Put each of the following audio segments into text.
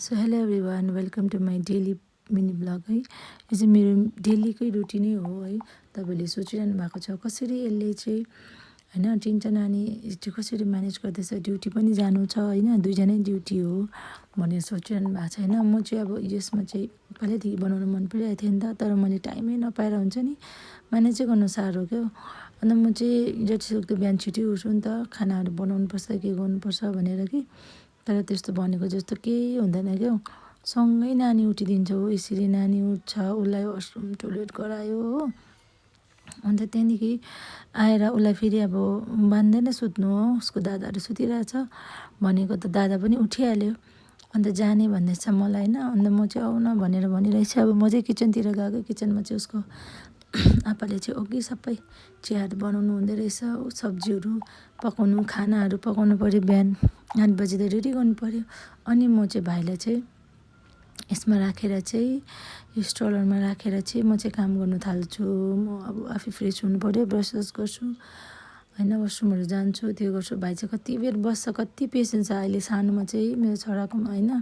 So hello everyone, welcome to my daily mini blog है। यो चाहिँ मेरो डेलीकै रुटिनै हो है। तपाईँले सोचिरहनु भएको छ कसरी यसले चाहिँ होइन तिनवटा नानी चाहिँ कसरी म्यानेज गर्दैछ, ड्युटी पनि जानु छ होइन, दुईजनै ड्युटी हो भनेर सोचिरहनु भएको छ होइन। म चाहिँ अब यसमा चाहिँ पहिल्यैदेखि बनाउनु मन परिरहेको थियो नि त, तर मैले टाइमै नपाएर हुन्छ नि म्यानेजै गर्नु साह्रो क्या। अन्त म चाहिँ जतिसक्दो बिहान छिटै उठ्छु नि त, खानाहरू बनाउनुपर्छ के गर्नुपर्छ भनेर कि, तर त्यस्तो भनेको जस्तो केही हुँदैन क्या। सँगै नानी उठिदिन्छ हो, यसरी नानी उठ्छ, उसलाई वासरुम टोइलेट गरायो हो, अन्त त्यहाँदेखि आएर उसलाई फेरि अब बाँध्दैन सुत्नु हो, उसको दादाहरू सुतिरहेछ भनेको त दादा पनि उठिहाल्यो। अन्त जाने भन्दैछ मलाई होइन। अन्त म चाहिँ आउन भनेर भनिरहेछ। अब म चाहिँ किचनतिर गएको, किचनमा चाहिँ उसको आप्पाले चाहिँ अघि सबै चियाहरू बनाउनु हुँदो रहेछ, सब्जीहरू पकाउनु, खानाहरू पकाउनु पऱ्यो, बिहान 8 बजी त रेडी गर्नु पऱ्यो। अनि म चाहिँ भाइलाई चाहिँ यसमा राखेर चाहिँ यो स्ट्रलरमा राखेर चाहिँ म चाहिँ काम गर्नु थाल्छु। म अब आफै फ्रेस हुनु पऱ्यो, ब्रसस गर्छु होइन, वासरुमहरू जान्छु, त्यो गर्छु। भाइ चाहिँ कति बेर बस्छ, कति पेसेन्स छ अहिले सानोमा चाहिँ मेरो छोराकोमा होइन।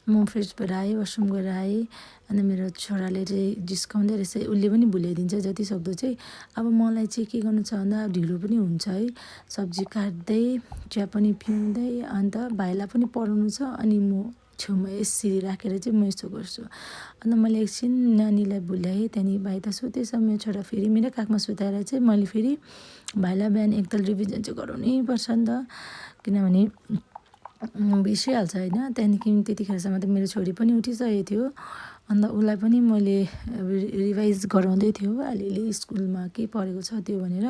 म फ्रेस भएर आएँ, वासरुम गएर आएँ, अन्त मेरो छोराले चाहिँ जिस्काउँदै रहेछ, उसले पनि भुल्याइदिन्छ जति सक्दो चाहिँ। अब मलाई चाहिँ के गर्नु छ भन्दा ढिलो पनि हुन्छ है, सब्जी काट्दै चिया पनि पिउँदै, अन्त भाइलाई पनि पढाउनु छ, अनि म छेउमा यसरी राखेर चाहिँ म यस्तो गर्छु। अन्त मैले एकछिन नानीलाई भुल्याएँ, त्यहाँदेखि भाइ त सुतेछ, मेरो छोरा फेरि मेरो काखमा सुताएर चाहिँ मैले फेरि भाइलाई बिहान एकताल रिभिजन चाहिँ गराउनै पर्छ नि त, किनभने बिर्सिहाल्छ होइन। त्यहाँदेखि त्यतिखेरसम्म त मेरो छोरी पनि उठिसकेको थियो, अन्त उसलाई पनि मैले रिभाइज गराउँदै थियो अलिअलि स्कुलमा के पढेको छ त्यो भनेर।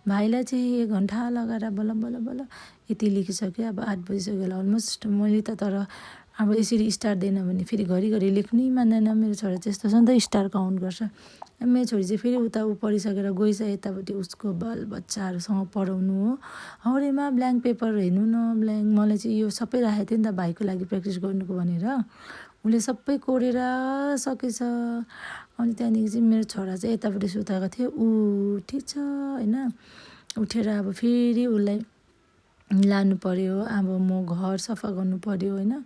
भाइलाई चाहिँ 1 घन्टा लगाएर बल्ल बल्ल बल्ल यति लेखिसक्यो। अब 8 बजिसक्यो होला अलमोस्ट। मैले त तर अब यसरी स्टार दिएन भने फेरि घरिघरि लेख्नै मान्दैन। मेरो छोरा चाहिँ यस्तो छ नि त, स्टार काउन्ट गर्छ। मेरो छोरी चाहिँ फेरि उता ऊ पढिसकेर गइछ यतापट्टि उसको बालबच्चाहरूसँग पढाउनु हो। हौडेमा ब्ल्याङ्क पेपर हेर्नु न, मलाई चाहिँ यो सबै राखेको थियो नि त भाइको लागि प्र्याक्टिस गर्नुको भनेर। उसले सबै कोरेर सकेछ। अनि त्यहाँदेखि चाहिँ मेरो छोरा चाहिँ यतापट्टि सुताएको थियो, उठिछ होइन। उठेर अब फेरि उसलाई लानु पऱ्यो, अब म घर सफा गर्नु पऱ्यो होइन।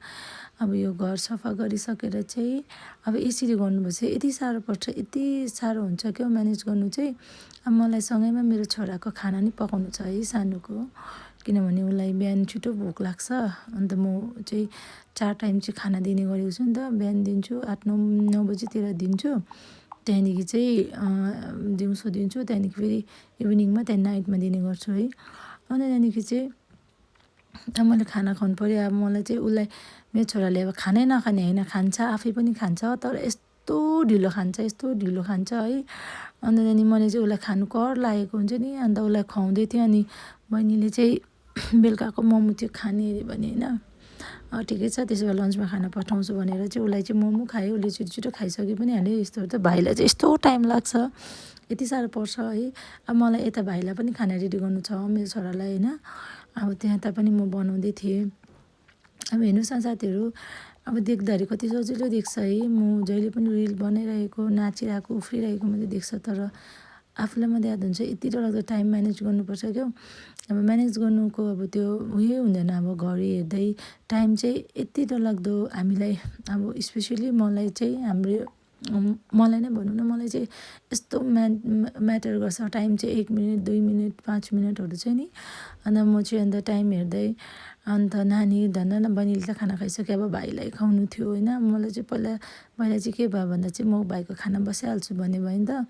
अब यो घर सफा गरिसकेर चाहिँ अब यसरी गर्नुपर्छ, यति साह्रो पर्छ, यति साह्रो हुन्छ क्या म्यानेज गर्नु चाहिँ। अब मलाई सँगैमा मेरो छोराको खाना नि पकाउनु छ है सानोको, किनभने उसलाई बिहान छिटो भोक लाग्छ। अन्त म चाहिँ 4 टाइम चाहिँ खाना दिने गरेको छु नि त, बिहान दिन्छु 8-9 बजीतिर दिन्छु, त्यहाँदेखि चाहिँ दिउँसो दिन्छु, त्यहाँदेखि फेरि इभिनिङमा, त्यहाँदेखि नाइटमा दिने गर्छु है। अन्त त्यहाँदेखि चाहिँ अब मैले खाना खुवाउनु पऱ्यो। अब मलाई चाहिँ उसलाई, मेरो छोराले अब खानै नखाने होइन, खान्छ, आफै पनि खान्छ, तर यस्तो ढिलो खान्छ, यस्तो ढिलो खान्छ है। अन्त त्यहाँदेखि मैले चाहिँ उसलाई खानु कर लागेको हुन्छ नि, अन्त उसलाई खुवाउँदै थिएँ। अनि बहिनीले चाहिँ बेलुकाको मोमो त्यो खाने अरे भने होइन, ठिकै छ त्यसो भए लन्चमा खाना पठाउँछु भनेर चाहिँ उसलाई चाहिँ मोमो खायो। उसले छिटो छिटो खाइसके पनि हाल्यो। यस्तोहरू त भाइलाई चाहिँ यस्तो टाइम लाग्छ, यति साह्रो पर्छ है। अब मलाई यता भाइलाई पनि खाना रेडी गर्नु छ, मेरो छोरालाई होइन। अब त्यहाँ त पनि म बनाउँदै थिएँ। अब हेर्नुहोस् न साथीहरू, अब देख्दाखेरि कति सजिलो देख्छ है, म जहिले पनि रिल बनाइरहेको, नाचिरहेको, उफ्रिरहेको मात्रै देख्छ, तर आफूलाई मात्रै याद हुन्छ यति डरलाग्दो टाइम म्यानेज गर्नुपर्छ क्या। अब म्यानेज गर्नुको अब त्यो उयो हुँदैन, अब घडी हेर्दै टाइम चाहिँ यति डरलाग्दो हामीलाई, अब स्पेसली मलाई चाहिँ मलाई नै भनौँ न, मलाई चाहिँ यस्तो म्याटर गर्छ टाइम चाहिँ। 1 मिनट 2 मिनट 5 मिनटहरू चाहिँ नि। अन्त म चाहिँ अन्त टाइम हेर्दै, अन्त नानी धन्न बहिनीले त खाना खाइसक्यो, अब भाइलाई खुवाउनु थियो होइन। मलाई चाहिँ पहिला चाहिँ के भयो भन्दा चाहिँ म भाइको खाना बसिहाल्छु भन्ने भयो नि त।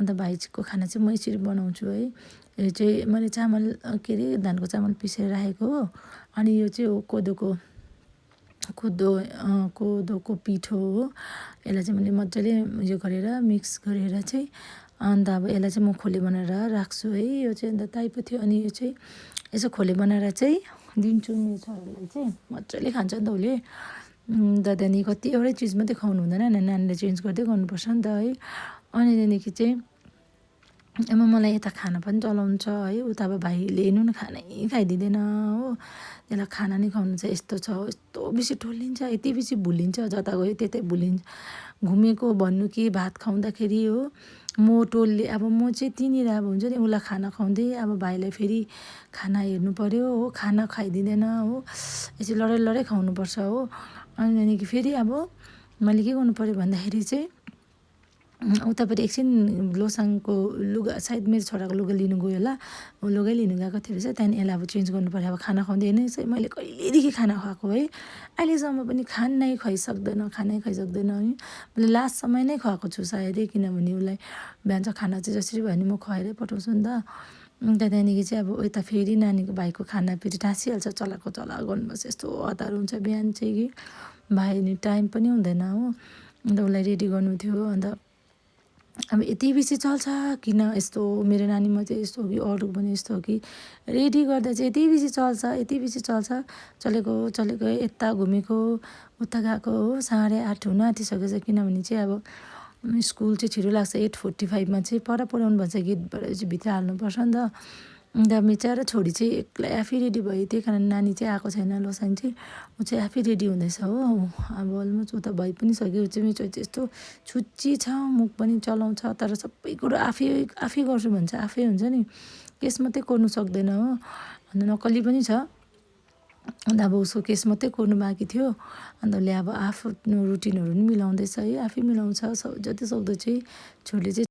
अन्त भाइको खाना चाहिँ म यसरी बनाउँछु है। यो चाहिँ मैले चामल के अरे धानको चामल पिसेर राखेको हो, अनि यो चाहिँ हो कोदोको पिठो हो। यसलाई चाहिँ मैले मजाले उयो गरेर मिक्स गरेर चाहिँ, अन्त अब यसलाई चाहिँ म खोले बनाएर राख्छु है। यो चाहिँ अन्त ताइपो थियो, अनि यो चाहिँ यसो खोले बनाएर चाहिँ दिन्छु मेरो छोरालाई चाहिँ, मजाले खान्छ नि त उसले। अन्त त्यहाँदेखि कति एउटै चिज मात्रै खुवाउनु हुँदैन, नानीलाई चेन्ज गर्दै गर्नुपर्छ नि त है। अनि त्यहाँदेखि चाहिँ अब मलाई यता खाना पनि चलाउँछ है, उता अब भाइले हेर्नु न खानै खाइदिँदैन हो, त्यसलाई खाना नै खुवाउनु छ, यस्तो छ, यस्तो बेसी ठोल्लिन्छ, यति बेसी भुलिन्छ, जता गयो त्यतै भुलिन्छ। घुमेको भन्नु कि भात खुवाउँदाखेरि हो, म टोल्ले अब म चाहिँ त्यहीँनिर अब हुन्छ नि उसलाई खाना खुवाउँदै अब भाइलाई फेरि खाना हेर्नु पऱ्यो हो, खाना खाइदिँदैन हो, यसरी लडाइ लडाइ खुवाउनुपर्छ हो। अनि त्यहाँदेखि फेरि अब मैले के गर्नु पऱ्यो भन्दाखेरि चाहिँ उतापट्टि एकछिन लोसाङको लुगा सायद मेरो छोराको लुगा लिनु गयो होला, लुगै लिनु गएको थियो रहेछ, त्यहाँदेखि यसलाई अब चेन्ज गर्नु पऱ्यो। अब खाना खुवाउँदै नै चाहिँ मैले कहिलेदेखि खाना खुवाएको है, अहिलेसम्म पनि खानै खुवाइसक्दैन, खानै खुवाइसक्दैन है। मैले लास्ट समय नै खुवाएको छु सायदै, किनभने उसलाई बिहान चाहिँ खाना चाहिँ जसरी भयो भने म खुवाएरै पठाउँछु नि त। अन्त त्यहाँदेखि चाहिँ अब यता फेरि नानीको भाइको खाना फेरि टाँसिहाल्छ, चलाएको चला गर्नुपर्छ, यस्तो हतार हुन्छ बिहान चाहिँ कि भाइ नि टाइम पनि हुँदैन हो। अन्त उसलाई रेडी गर्नु थियो, अन्त अब यति बेसी चल्छ किन यस्तो मेरो नानीमा चाहिँ यस्तो हो कि अरू पनि यस्तो हो कि रेडी गर्दा चाहिँ यति बेसी चल्छ, यति बेसी चल्छ, चलेको चलेको यता घुमेको उता गएको हो, 8:30 हुन आँटिसकेछ, किनभने चाहिँ अब स्कुल चाहिँ छिटो लाग्छ, 8:45मा चाहिँ पुऱ्याउनु भन्छ, गेटबाट चाहिँ भित्र हाल्नुपर्छ नि त। अन्त बिचरा छोरी चाहिँ एक्लै आफै रेडी भयो, त्यही कारण नानी चाहिँ आएको छैन, लोसाङ चाहिँ ऊ चाहिँ आफै रेडी हुँदैछ हो। अब अलमोस्ट उता भइ पनि सक्यो, ऊ चाहिँ मेरो छोरी चाहिँ यस्तो छुच्ची छ, मुख पनि चलाउँछ, तर सबै कुरो आफै आफै गर्छु भन्छ, आफै हुन्छ नि, केस मात्रै कोर्नु सक्दैन हो। अन्त नक्कली पनि छ, अन्त अब उसको केस मात्रै कोर्नु बाँकी थियो। अन्त उसले अब आफ्नो रुटिनहरू पनि मिलाउँदैछ है, आफै मिलाउँछ, जति सक्दो चाहिँ छोरीले चाहिँ।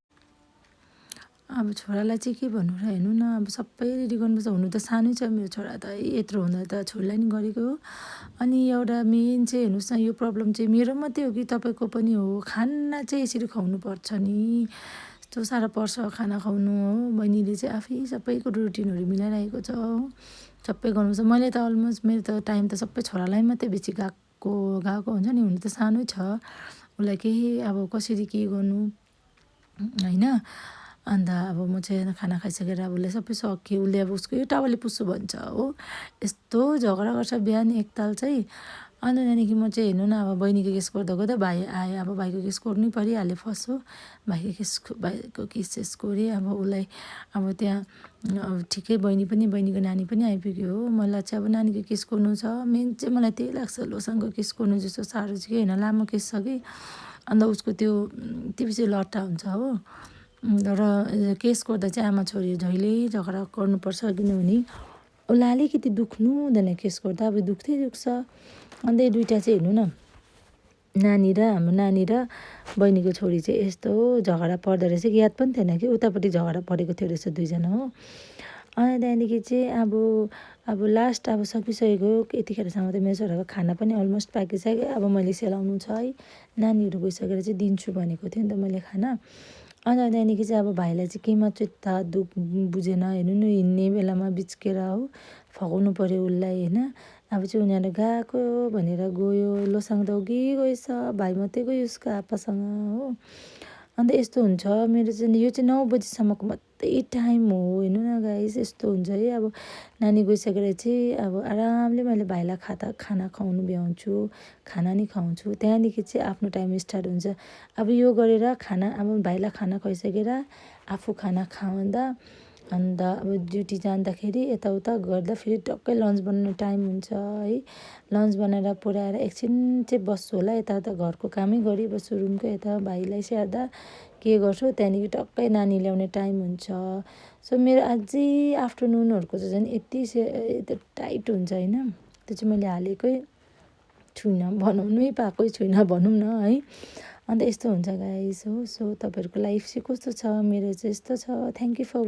अब छोरालाई चाहिँ के भन्नु र, हेर्नु न अब सबै रेडी गर्नुपर्छ, हुनु त सानै छ मेरो छोरा त है, यत्रो हुँदा त छोरीलाई नि गरेको हो। अनि एउटा मेन चाहिँ हेर्नुहोस् न, यो प्रब्लम चाहिँ मेरो मात्रै हो कि तपाईँको पनि हो, खाना चाहिँ यसरी खुवाउनु पर्छ नि, यस्तो साह्रो पर्छ खाना खुवाउनु हो। बहिनीले चाहिँ आफै सबै कुरो रुटिनहरू मिलाइरहेको छ हो, सबै गर्नुपर्छ। मैले त अलमोस्ट मेरो त टाइम त सबै छोरालाई मात्रै बेसी गएको हुन्छ नि, हुनु त सानै छ, उसलाई केही अब कसरी के गर्नु होइन। अन्त अब म चाहिँ खाना खाइसकेर अब उसले सबै सकेँ, उसले अब उसको यो टावरले पुस्छु भन्छ हो, यस्तो झगडा गर्छ बिहान एकताल चाहिँ। अन्त त्यहाँदेखि म चाहिँ हेर्नु न अब बहिनीको केस गर्दा गर्दा भाइ आयो, अब भाइको केस गर्नै परिहाल्यो फर्स्ट हो, भाइको केस कोरेँ। अब उसलाई अब त्यहाँ अब ठिकै बहिनीको नानी पनि आइपुग्यो हो। मलाई चाहिँ अब नानीको केस गर्नु छ, मेन चाहिँ मलाई त्यही लाग्छ, लोसाङको केस गर्नु जस्तो साह्रो चाहिँ होइन, लामो केस छ कि, अन्त उसको त्यो बेसी लट्टा हुन्छ हो। र केस गर्दा चाहिँ आमा छोरी जहिले झगडा गर्नुपर्छ, किनभने उसलाई अलिकति दुख्नु हुँदैन केस गर्दा, अब दुख्दै दुख्छ। अन्त यो दुइटा चाहिँ हेर्नु न, हाम्रो नानी र बहिनीको छोरी चाहिँ यस्तो झगडा पर्दो रहेछ कि, याद पनि थिएन कि उतापट्टि झगडा परेको थियो रहेछ दुईजना हो। अनि त्यहाँदेखि चाहिँ अब लास्ट अब सकिसकेको यतिखेरसम्म त मेरो छोराको खाना पनि अलमोस्ट पाकिसक्यो। अब मैले सेलाउनु छ है, नानीहरू गइसकेर चाहिँ दिन्छु भनेको थिएँ नि त मैले खाना। अन्त त्यहाँदेखि चाहिँ अब भाइलाई चाहिँ केमा चित्त दुख बुझेन, हेर्नु न हिँड्ने बेलामा बिच्केर हो, फकाउनु पऱ्यो उसलाई होइन। अब चाहिँ उनीहरू गएको भनेर गयो, लोसाङ त उगी गएछ, भाइ मात्रै गयो उसको आप्पासँग हो। अन्त यस्तो हुन्छ मेरो चाहिँ, यो चाहिँ 9 बजीसम्मको मात्रै टाइम हो, हेर्नु न गाइस, यस्तो हुन्छ है। अब नानी गइसकेर चाहिँ अब आरामले मैले भाइलाई खाना खुवाउनु भ्याउँछु, खाना नि खुवाउँछु, त्यहाँदेखि चाहिँ आफ्नो टाइम स्टार्ट हुन्छ। अब यो गरेर अब भाइलाई खाना खुवाइसकेर आफू खाना खाँदा, अन्त अब ड्युटी जाँदाखेरि यताउता गर्दा फेरि टक्कै लन्च बनाउने टाइम हुन्छ है। लन्च बनाएर पुऱ्याएर एकछिन चाहिँ बस्छु होला, यताउता घरको कामै गरिबस्छु, रुमको यता भाइलाई स्याहार्दा के गर्छु, त्यहाँदेखि टक्कै नानी ल्याउने टाइम हुन्छ। सो मेरो अझै आफ्टरनुनहरूको चाहिँ झन् यति टाइट हुन्छ होइन, त्यो चाहिँ मैले हालेकै छुइनँ, बनाउनै पाएकै छुइनँ भनौँ न है। अन्त यस्तो हुन्छ गाइस हो। सो तपाईँहरूको लाइफ चाहिँ कस्तो छ, मेरो चाहिँ यस्तो छ। Thank you for